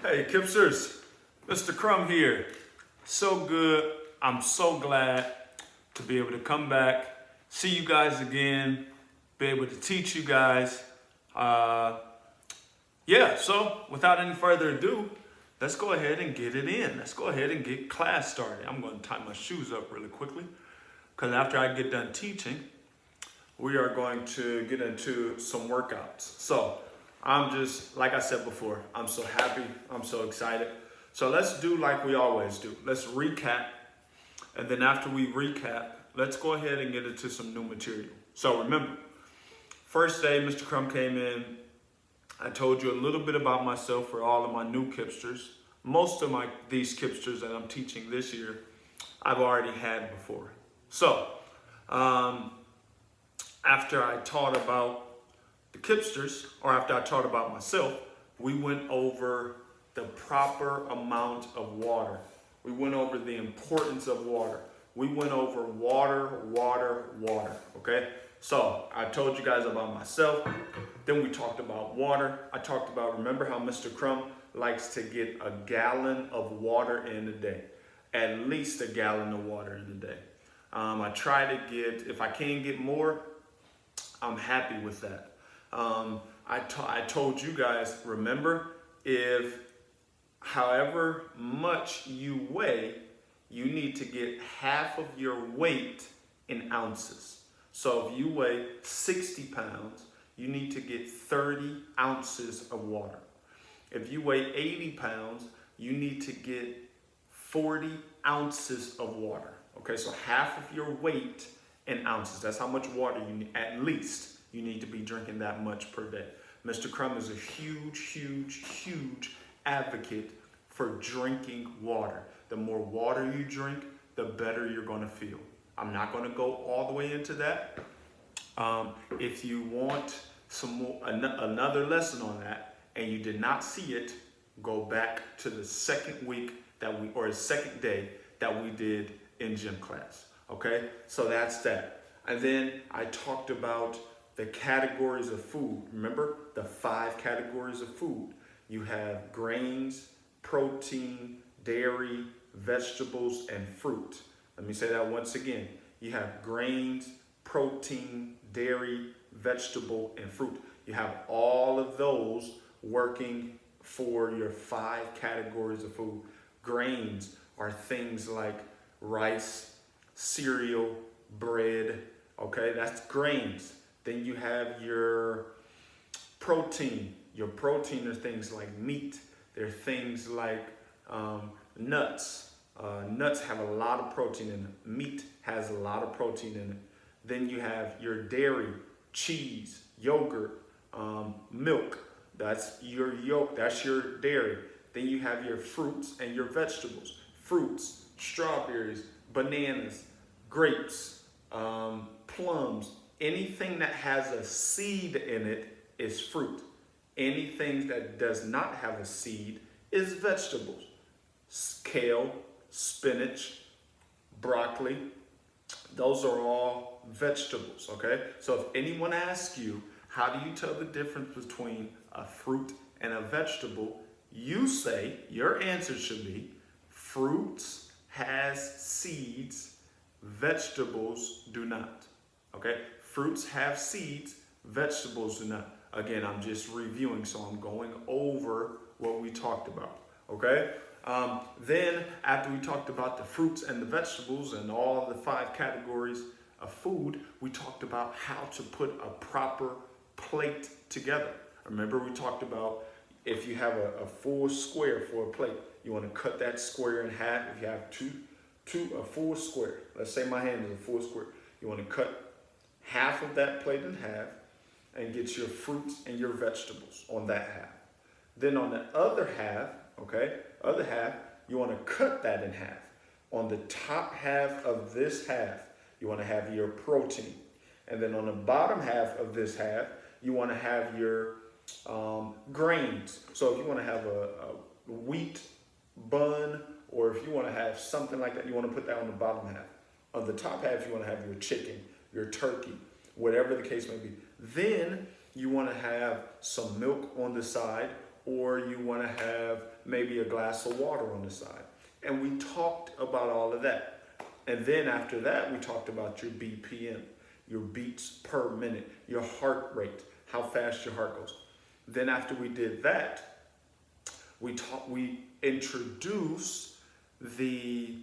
Hey, Kipsters, Mr. Crumb here. So good. I'm so glad to be able to come back, see you guys again, be able to teach you guys. So without any further ado, let's go ahead and get it in. Let's go ahead and get class started. I'm going to tie my shoes up really quickly because after I get done teaching, we are going to get into some workouts. So I'm just, like I said before, I'm so happy, I'm so excited. So let's do like we always do. Let's recap. And then after we recap, let's go ahead and get into some new material. So remember, first day Mr. Crumb came in. I told you a little bit about myself for all of my new Kipsters. Most of these Kipsters that I'm teaching this year, I've already had before. So, after I taught about the Kipsters, or after I taught about myself, we went over the proper amount of water. We went over the importance of water. We went over water, okay? So I told you guys about myself. Then we talked about water. I talked about, remember how Mr. Crumb likes to get a gallon of water in a day. At least a gallon of water in a day. I try to get, if I can get more, I'm happy with that. I told you guys, remember, if however much you weigh, you need to get half of your weight in ounces. So if you weigh 60 pounds, you need to get 30 ounces of water. If you weigh 80 pounds, you need to get 40 ounces of water. Okay, so half of your weight in ounces. That's how much water you need, at least you need to be drinking that much per day. Mr. Crumb is a huge advocate for drinking water. The more water you drink, the better you're going to feel. I'm not going to go all the way into that. If you want some more, another lesson on that, and you did not see it, go back to the second week or the second day that we did in gym class. Okay, so that's that. And then I talked about the categories of food. Remember the 5 categories of food. You have grains, protein, dairy, vegetables, and fruit. Let me say that once again. You have grains, protein, dairy, vegetable, and fruit. You have all of those working for your 5 categories of food. Grains are things like rice, cereal, bread, okay? That's grains. Then you have your protein. Your protein are things like meat. They're things like nuts. Nuts have a lot of protein in it. Meat has a lot of protein in it. Then you have your dairy, cheese, yogurt, milk. That's your yolk, that's your dairy. Then you have your fruits and your vegetables. Fruits, strawberries, bananas, grapes, plums. Anything that has a seed in it is fruit. Anything that does not have a seed is vegetables. Kale, spinach, broccoli, those are all vegetables, okay? So if anyone asks you, how do you tell the difference between a fruit and a vegetable? You say, your answer should be, fruits has seeds, vegetables do not, okay? Fruits have seeds, vegetables do not. Again, I'm just reviewing, so I'm going over what we talked about, okay? Then after we talked about the fruits and the vegetables and all the 5 categories of food, we talked about how to put a proper plate together. Remember we talked about if you have a full square for a plate, you want to cut that square in half. If you have a full square, let's say my hand is a full square, you want to cut half of that plate in half and get your fruits and your vegetables on that half. Then on the other half, you want to cut that in half. On the top half of this half, you want to have your protein. And then on the bottom half of this half, you want to have your grains. So if you want to have a wheat bun, or if you want to have something like that, you want to put that on the bottom half. On the top half, you want to have your chicken, your turkey, whatever the case may be. Then you want to have some milk on the side, or you want to have maybe a glass of water on the side. And we talked about all of that. And then after that, we talked about your BPM, your beats per minute, your heart rate, how fast your heart goes. Then after we did that, we introduced the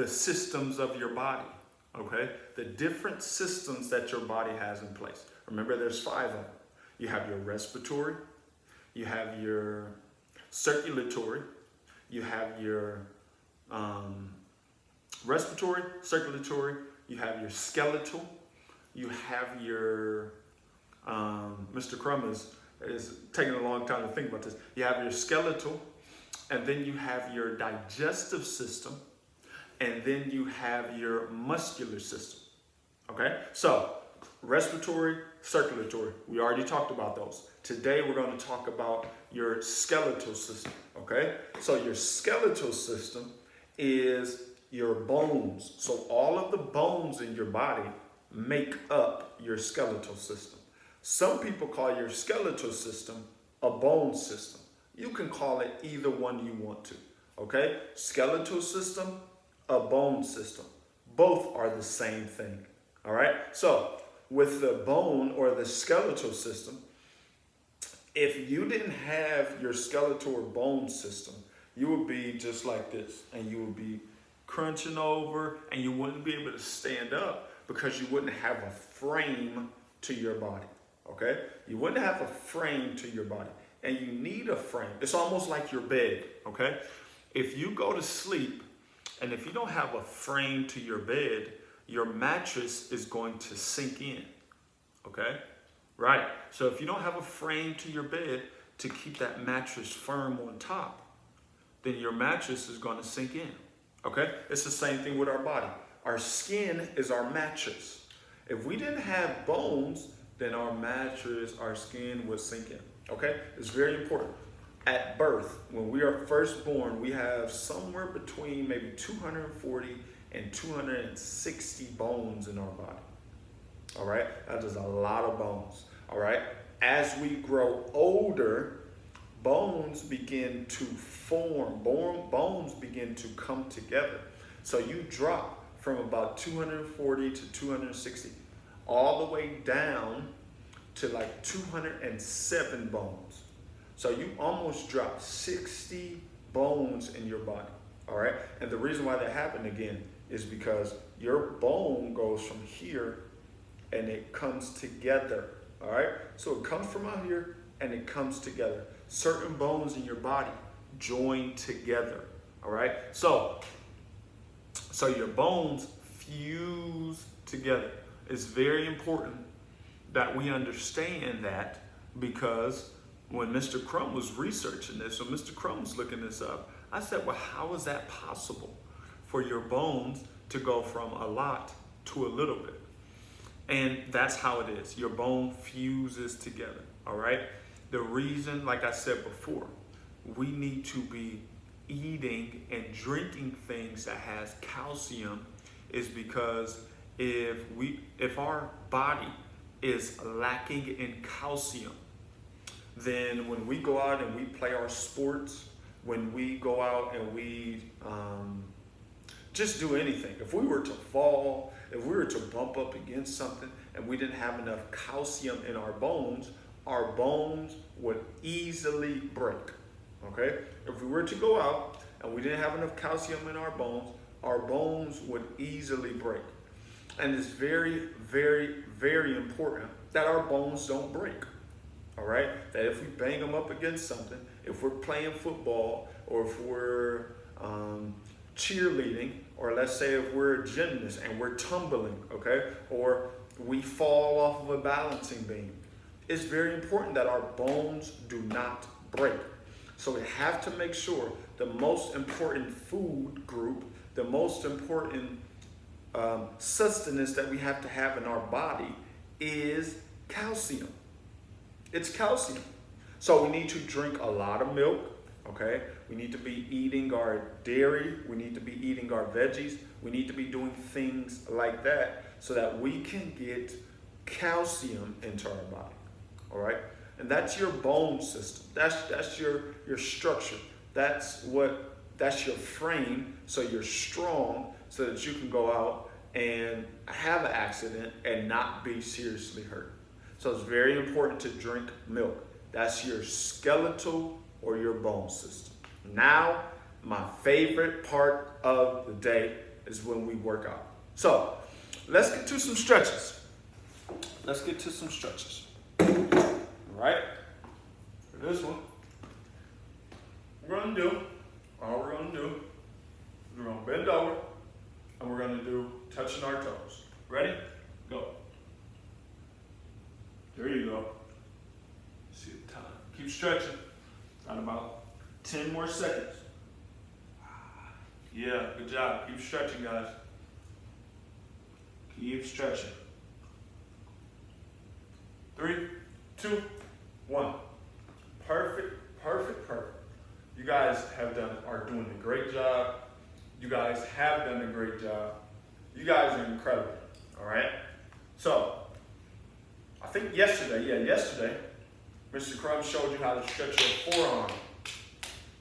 systems of your body, okay? The different systems that your body has in place. Remember, there's 5 of them. You have your respiratory, you have your circulatory, you have your respiratory, circulatory, you have your skeletal, you have your, Mr. Crum is taking a long time to think about this. You have your skeletal, and then you have your digestive system, and then you have your muscular system, okay? So, respiratory, circulatory, we already talked about those. Today, we're going to talk about your skeletal system, okay? So, your skeletal system is your bones. So, all of the bones in your body make up your skeletal system. Some people call your skeletal system a bone system. You can call it either one you want to, okay? Skeletal system, a bone system. Both are the same thing, all right? So, with the bone or the skeletal system, if you didn't have your skeletal or bone system, you would be just like this, and you would be crunching over, and you wouldn't be able to stand up because you wouldn't have a frame to your body, okay? You wouldn't have a frame to your body, and you need a frame. It's almost like your bed, okay? If you go to sleep, and if you don't have a frame to your bed, your mattress is going to sink in, okay? Right, so if you don't have a frame to your bed to keep that mattress firm on top, then your mattress is going to sink in, okay? It's the same thing with our body. Our skin is our mattress. If we didn't have bones, then our mattress, our skin would sink in, okay? It's very important. At birth, when we are first born, we have somewhere between maybe 240 and 260 bones in our body. All right, that is a lot of bones. All right, as we grow older, bones begin to form. Bones begin to come together. So you drop from about 240 to 260, all the way down to like 207 bones. So you almost drop 60 bones in your body. All right, and the reason why that happened again is because your bone goes from here and it comes together, all right? So it comes from out here and it comes together. Certain bones in your body join together, all right? So your bones fuse together. It's very important that we understand that, because when Mr. Crum was researching this, so Mr. Crum was looking this up, I said, well, how is that possible for your bones to go from a lot to a little bit? And that's how it is. Your bone fuses together, all right? The reason, like I said before, we need to be eating and drinking things that has calcium is because if our body is lacking in calcium, then when we go out and we play our sports, when we go out and we just do anything, if we were to fall, if we were to bump up against something and we didn't have enough calcium in our bones would easily break, okay? If we were to go out and we didn't have enough calcium in our bones would easily break. And it's very, very, very important that our bones don't break, all right? That if we bang them up against something, if we're playing football, or if we're cheerleading, or let's say if we're a gymnast and we're tumbling, okay? Or we fall off of a balancing beam. It's very important that our bones do not break. So we have to make sure the most important food group, the most important sustenance that we have to have in our body is calcium. It's calcium. So we need to drink a lot of milk, okay? We need to be eating our dairy. We need to be eating our veggies. We need to be doing things like that so that we can get calcium into our body, all right? And that's your bone system. That's your structure. That's your frame, so you're strong, so that you can go out and have an accident and not be seriously hurt. So it's very important to drink milk. That's your skeletal or your bone system. Now, my favorite part of the day is when we work out. So let's get to some stretches. All right, for this one, we're gonna do we're gonna bend over and we're gonna do touching our toes. Ready? Go. There you go. See the time. Keep stretching. Got about 10 more seconds. Yeah, good job. Keep stretching, guys. Keep stretching. 3, 2, 1. Perfect. You guys are doing a great job. You guys have done a great job. You guys are incredible. All right. So, I think yesterday, Mr. Crum showed you how to stretch your forearm.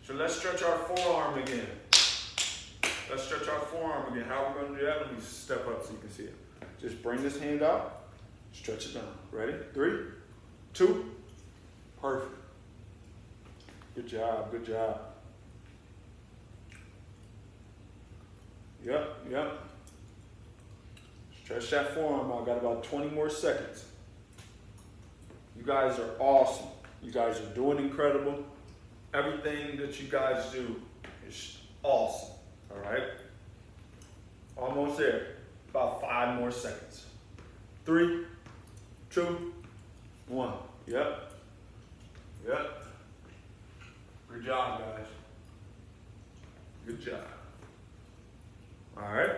So let's stretch our forearm again. How are we going to do that? Let me step up so you can see it. Just bring this hand out, stretch it down. Ready? 3, 2, perfect. Good job. Yep. Stretch that forearm out. Got about 20 more seconds. You guys are awesome. You guys are doing incredible. Everything that you guys do is awesome. All right? Almost there. About 5 more seconds. 3, 2, 1. Yep. Good job, guys. Good job. All right.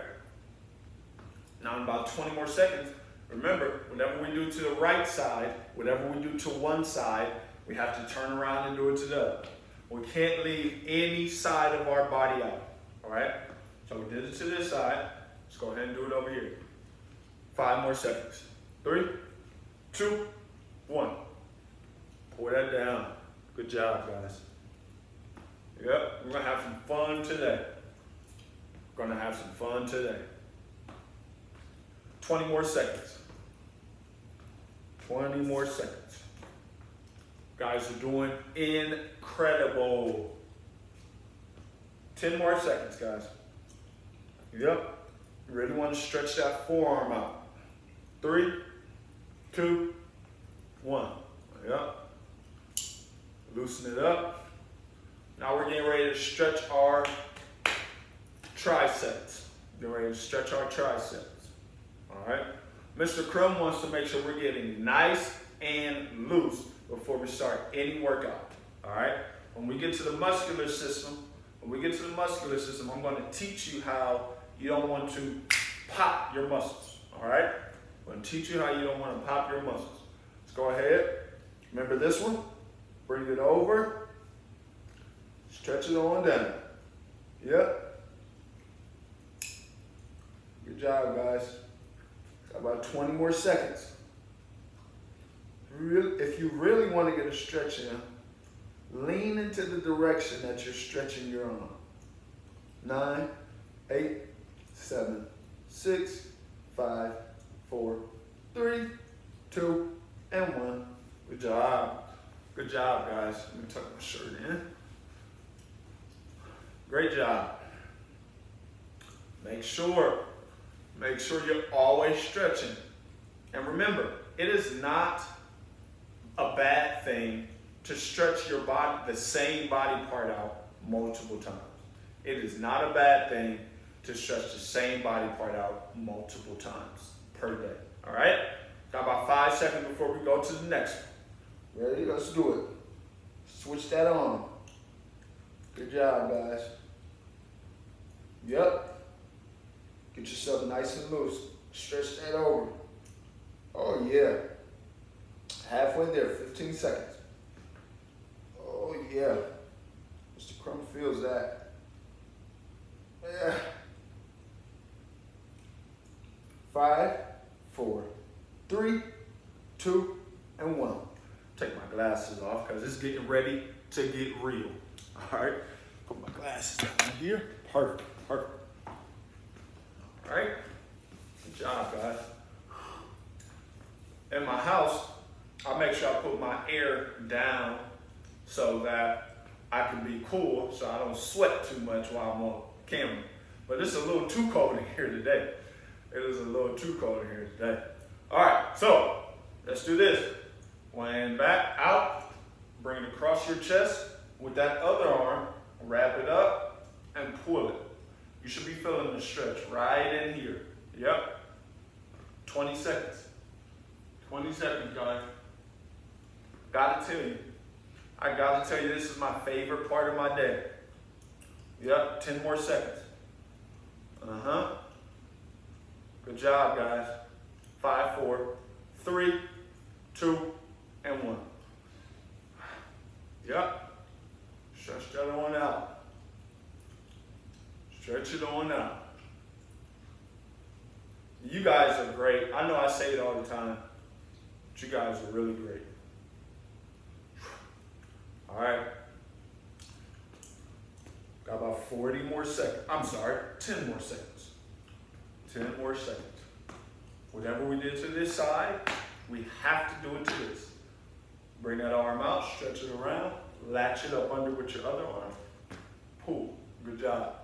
Now in about 20 more seconds, remember, whatever we do to the right side, whatever we do to one side, we have to turn around and do it to the other. We can't leave any side of our body out. All right? So we did it to this side. Let's go ahead and do it over here. 5 more seconds. 3, 2, 1. Pour that down. Good job, guys. Yep, we're going to have some fun today. 20 more seconds. Guys are doing incredible. 10 more seconds, guys. Yep. You really want to stretch that forearm out. 3, 2, 1. Yep. Loosen it up. Now we're getting ready to stretch our triceps. All right. Mr. Crum wants to make sure we're getting nice and loose before we start any workout. All right. When we get to the muscular system, I'm going to teach you how you don't want to pop your muscles. All right. I'm going to teach you how you don't want to pop your muscles. Let's go ahead. Remember this one? Bring it over. Stretch it on down. Yep. Good job, guys. Got about 20 more seconds. If you really want to get a stretch in, lean into the direction that you're stretching your arm. 9, 8, 7, 6, 5, 4, 3, 2, and 1. Good job. Good job, guys. Let me tuck my shirt in. Great job. Make sure you're always stretching. And remember, it is not a bad thing to stretch your body, the same body part out multiple times. It is not a bad thing to stretch the same body part out multiple times per day. All right? Got about 5 seconds before we go to the next one. Ready? Let's do it. Switch that on. Good job, guys. Yep. Get yourself nice and loose. Stretch that over. Oh, yeah. Halfway there, 15 seconds. Oh, yeah. Mr. Crum feels that. Yeah. 5, 4, 3, 2, and 1. Take my glass getting ready to get real. All right, put my glasses down here. Perfect, perfect. All right, good job, guys. In my house, I make sure I put my air down so that I can be cool, so I don't sweat too much while I'm on camera. But it's a little too cold in here today. It is a little too cold in here today. All right, so let's do this. One hand back, out, bring it across your chest. With that other arm, wrap it up and pull it. You should be feeling the stretch right in here. Yep. 20 seconds. 20 seconds, guys. Gotta tell you. I gotta tell you, this is my favorite part of my day. Yep, 10 more seconds. Good job, guys. 5, 4, 3, 2, and 1. Yep. Stretch that on out. Stretch it on out. You guys are great. I know I say it all the time, but you guys are really great. All right. Got about 40 more seconds. I'm sorry, 10 more seconds. 10 more seconds. Whatever we did to this side, we have to do it to this. Bring that arm out, stretch it around, latch it up under with your other arm. Pull. Good job.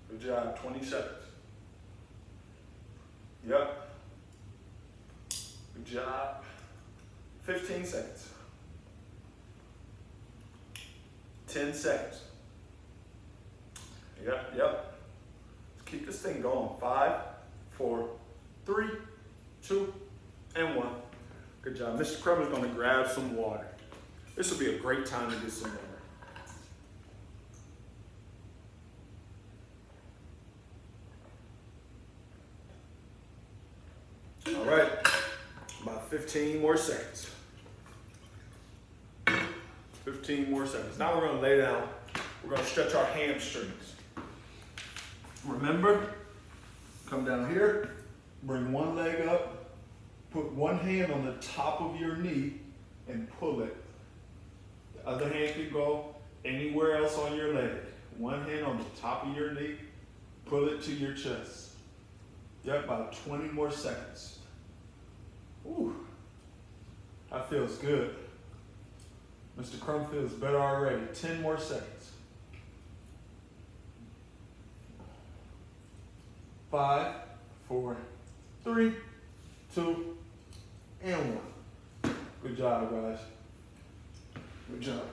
Good job. 20 seconds. Yep. Good job. 15 seconds. 10 seconds. Yep. Let's keep this thing going. 5, 4, 3, 2, and 1. Good job. Mr. Crumb is going to grab some water. This will be a great time to get some water. All right, about 15 more seconds. 15 more seconds. Now we're going to lay down. We're going to stretch our hamstrings. Remember, come down here, bring one leg up, put one hand on the top of your knee and pull it. The other hand can go anywhere else on your leg. One hand on the top of your knee, pull it to your chest. Yep, about 20 more seconds. Ooh, that feels good. Mr. Crumb feels better already. 10 more seconds. 5, 4, 3, 2, and 1. Good job, guys. Good job.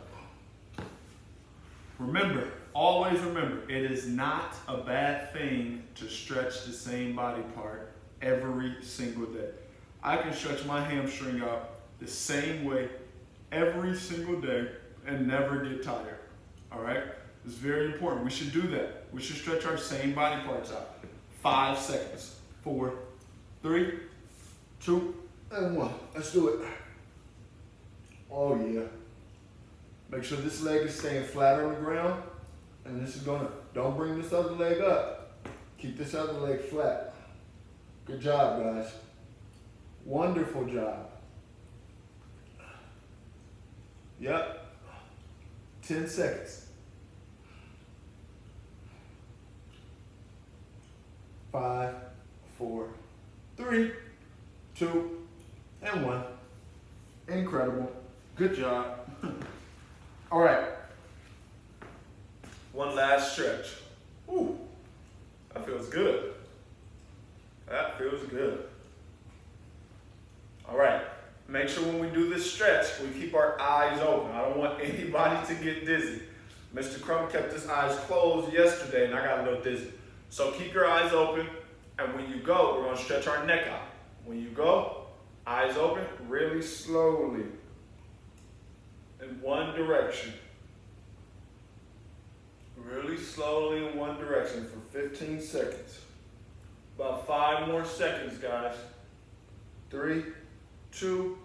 Remember, always remember, it is not a bad thing to stretch the same body part every single day. I can stretch my hamstring out the same way every single day and never get tired. All right? It's very important. We should do that. We should stretch our same body parts out. 5 seconds. 4, 3, 2, and 1. Let's do it. Oh, yeah. Make sure this leg is staying flat on the ground. And this is gonna, don't bring this other leg up. Keep this other leg flat. Good job, guys. Wonderful job. Yep. 10 seconds. 5, 4, 3, 2, and 1. Incredible. Good job. All right. One last stretch. Ooh, that feels good. That feels good. All right. Make sure when we do this stretch, we keep our eyes open. I don't want anybody to get dizzy. Mr. Crumb kept his eyes closed yesterday and I got a little dizzy. So keep your eyes open, and when you go, we're gonna stretch our neck out. When you go, eyes open, really slowly, in one direction. Really slowly in one direction for 15 seconds. About 5 more seconds, guys. 3, 2,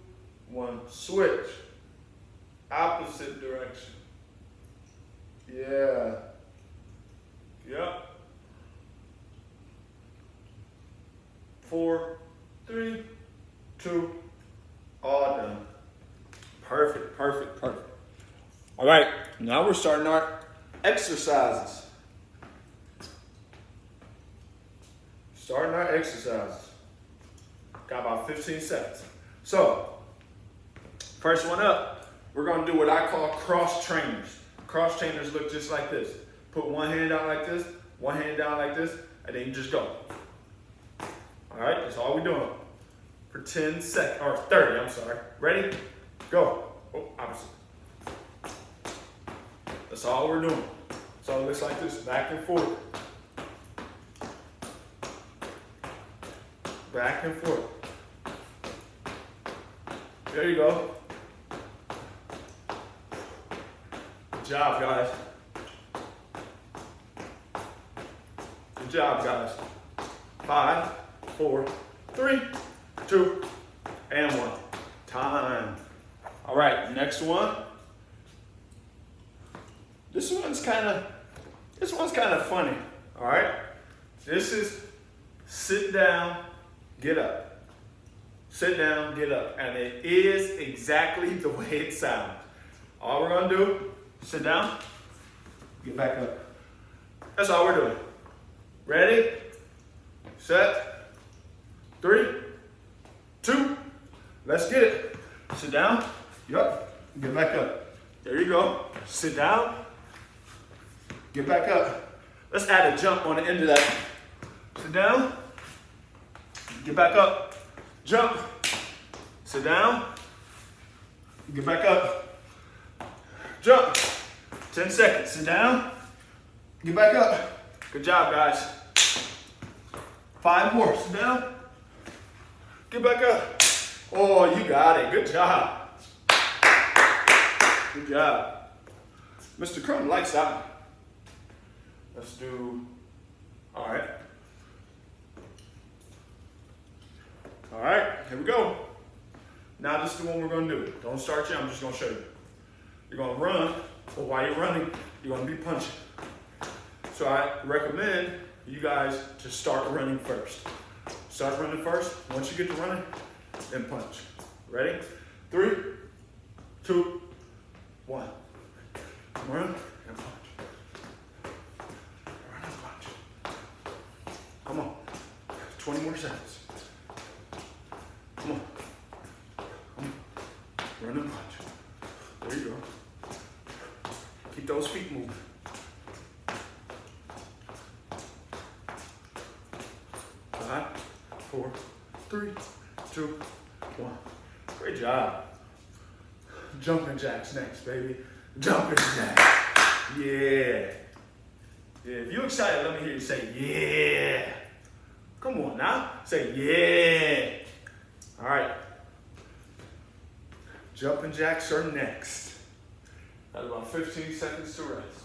1. Switch. Opposite direction. Yeah. Yep. 4, 3, 2, all done. Perfect, perfect, perfect. All right, now we're starting our exercises. Starting our exercises. Got about 15 seconds. So, first one up, we're gonna do what I call cross trainers. Cross trainers look just like this. Put one hand out like this, one hand down like this, and then you just go. All right, that's all we're doing. For 10 seconds, or 30, I'm sorry. Ready? Go. Oh, opposite. That's all we're doing. So it looks like this, back and forth. Back and forth. There you go. Good job, guys. Good job, guys. 5, 4, 3, 2, and 1. Time. All right, next one. This one's kind of funny. All right. This is sit down, get up. Sit down, get up, and it is exactly the way it sounds. All we're gonna do: sit down, get back up. That's all we're doing. Ready? Set. 3, 2. Let's get it. Sit down. Yup. Get back up. There you go. Sit down. Get back up. Let's add a jump on the end of that. Sit down. Get back up. Jump. Sit down. Get back up. Jump. 10 seconds. Sit down. Get back up. Good job, guys. 5 more. Sit down. Get back up. Oh, you got it. Good job. Good job. Mr. Crumb likes that one. Let's do, all right. All right, here we go. Now this is the one we're gonna do. Don't start yet, I'm just gonna show you. You're gonna run, but while you're running, you're gonna be punching. So I recommend you guys to start running first. Start running first. Once you get to running, then punch. Ready? 3, 2, 1. Run and punch. Run and punch. Come on. 20 more seconds. Come on. Come on. Run and punch. There you go. Keep those feet moving. 5, 4, 3, 2, 1. Great job. Jumping jacks next, baby. Jumping jacks. Yeah. Yeah. If you're excited, let me hear you say, yeah. Come on now. Say, yeah. All right. Jumping jacks are next. Got about 15 seconds to rest.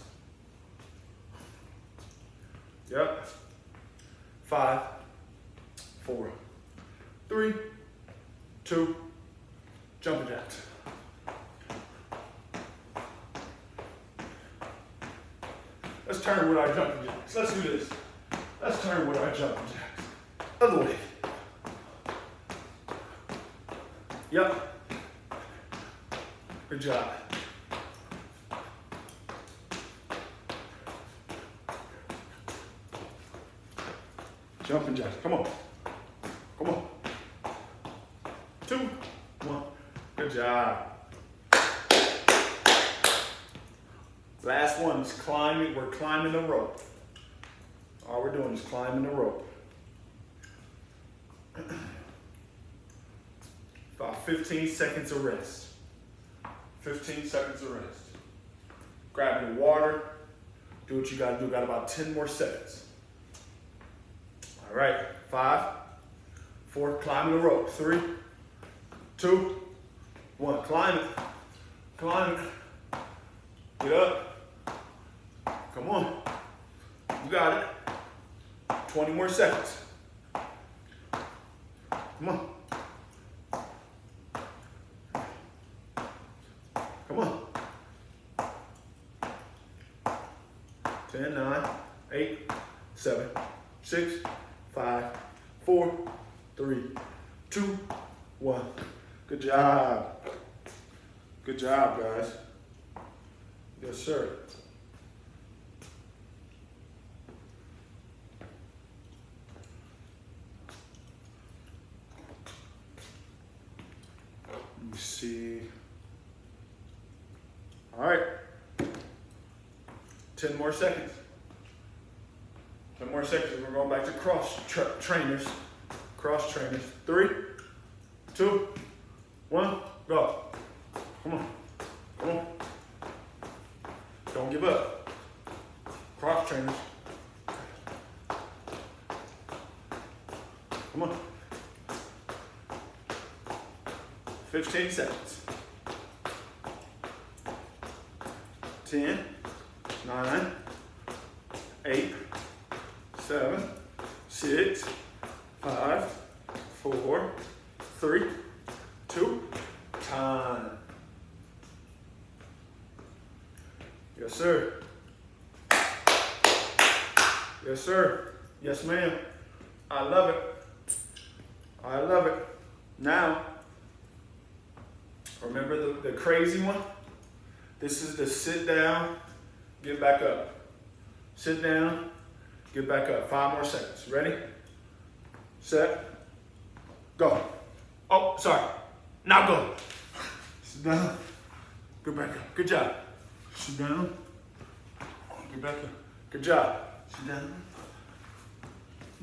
Yep. 5, 4, 3, 2, jumping jacks. Let's turn with our jumping jacks. Let's do this. Let's turn with our jumping jacks. Other way. Yep. Good job. Jumping jacks. Come on. Come on. 2, 1. Good job. Last one is climbing. We're climbing the rope. All we're doing is climbing the rope. About 15 seconds of rest. 15 seconds of rest. Grab your water. Do what you gotta do. Got about 10 more seconds. All right. 5, 4. Climbing the rope. 3, 2, 1. Climb it. Climb it. Get up. Come on. You got it. 20 more seconds. Come on. Come on. 10, 9, 8, 7, 6, 5, 4, 3, 2, 1. Good job. Good job, guys. Yes, sir. Let me see. All right. 10 more seconds. 10 more seconds. We're going back to cross trainers. Cross trainers. 3, 2, 1, go. Come on. Come on. Don't give up. Cross trainers. Come on. 15 seconds. 10, 9, 8, 7, 6, 5, 4, 3, 2, time. Yes, sir. Yes, sir. Yes, ma'am. I love it. I love it. Now, remember the crazy one? This is the sit down, get back up. Sit down, get back up. 5 more seconds. Ready? Set. Go. Oh, sorry. Now go. Sit down. Get back up. Good job. Sit down. Get back up. Good job. Sit down.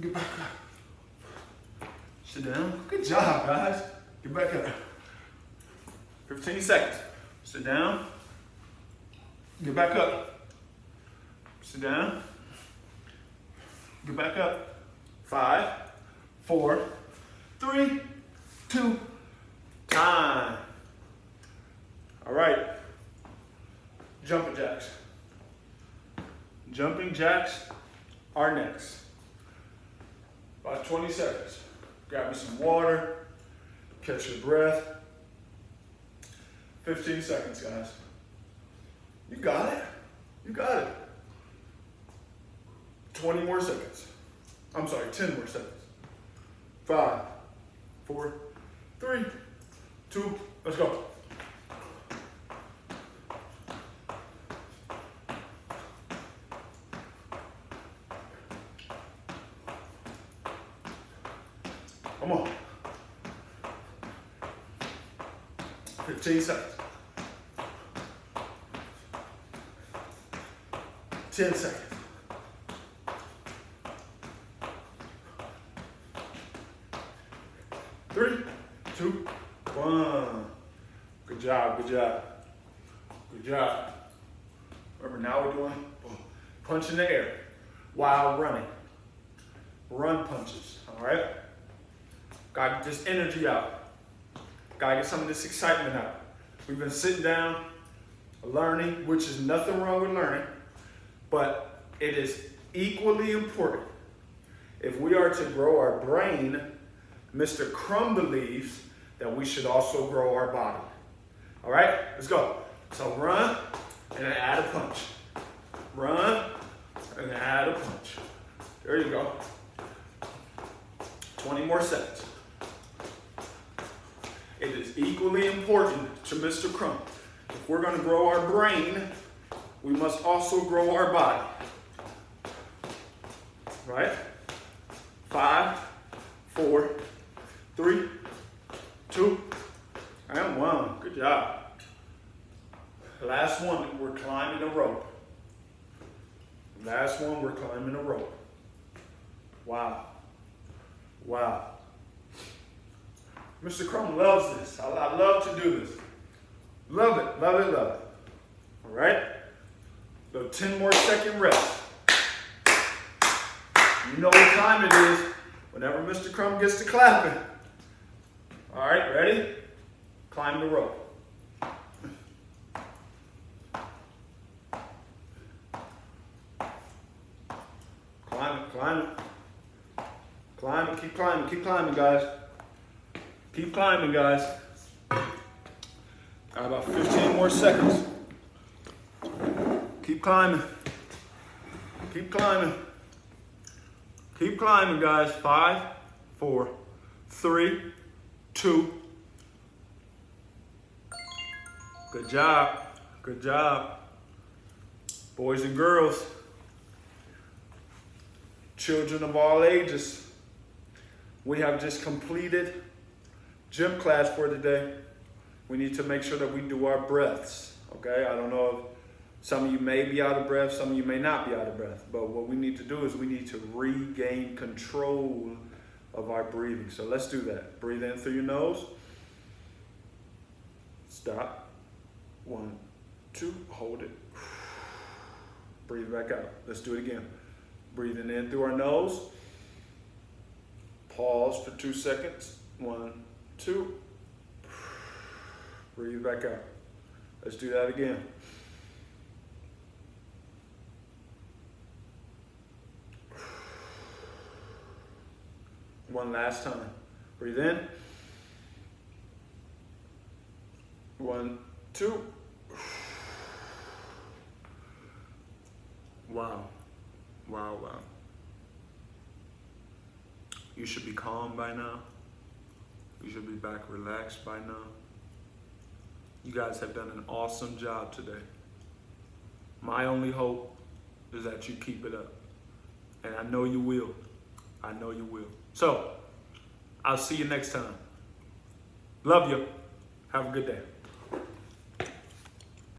Get back up. Sit down. Good job, guys. Get back up. 15 seconds. Sit down. Get back up. Sit down. Get back up. 5, 4, 3, 2, time. All right. Jumping jacks. Jumping jacks are next. About 20 seconds. Grab me some water. Catch your breath. 15 seconds, guys. You got it. You got it. 20 more seconds. I'm sorry, 10 more seconds. 5, 4, 3, 2, let's go. Come on. 15 seconds. 10 seconds. 3, 2, 1. Good job, good job. Good job. Remember, now we're doing punch in the air while running. Run punches, all right? Gotta get this energy out. Gotta get some of this excitement out. We've been sitting down, learning, which is nothing wrong with learning, but it is equally important. If we are to grow our brain, Mr. Crum believes that we should also grow our body. All right, let's go. So run and then add a punch. Run and then add a punch. There you go. 20 more seconds. It is equally important to Mr. Crum. If we're going to grow our brain, we must also grow our body. Right? 5, 4, 3, 2, and 1. Good job. Last one, we're climbing a rope. Last one, we're climbing a rope. Wow. Wow. Mr. Crum loves this. I love to do this. Love it, love it, love it. All right? So 10 more second rest. You know what time it is whenever Mr. Crum gets to clapping. All right, ready? Climb the rope. Climb it, climb it. Climb it, keep climbing, guys. Keep climbing, guys. Got about 15 more seconds. Keep climbing. Keep climbing. Keep climbing, guys. 5, 4, 3, 2. Good job. Good job. Boys and girls, children of all ages, we have just completed gym class for today. We need to make sure that we do our breaths, okay? I don't know if some of you may be out of breath, some of you may not be out of breath, but what we need to do is we need to regain control of our breathing. So let's do that. Breathe in through your nose. Stop. 1, 2, hold it. Breathe back out. Let's do it again. Breathing in through our nose. Pause for 2 seconds. 1, 2. Breathe back out. Let's do that again. One last time. Breathe in. 1, 2. Wow. Wow, wow. You should be calm by now. You should be back relaxed by now. You guys have done an awesome job today. My only hope is that you keep it up. And I know you will. I know you will. So, I'll see you next time. Love you. Have a good day.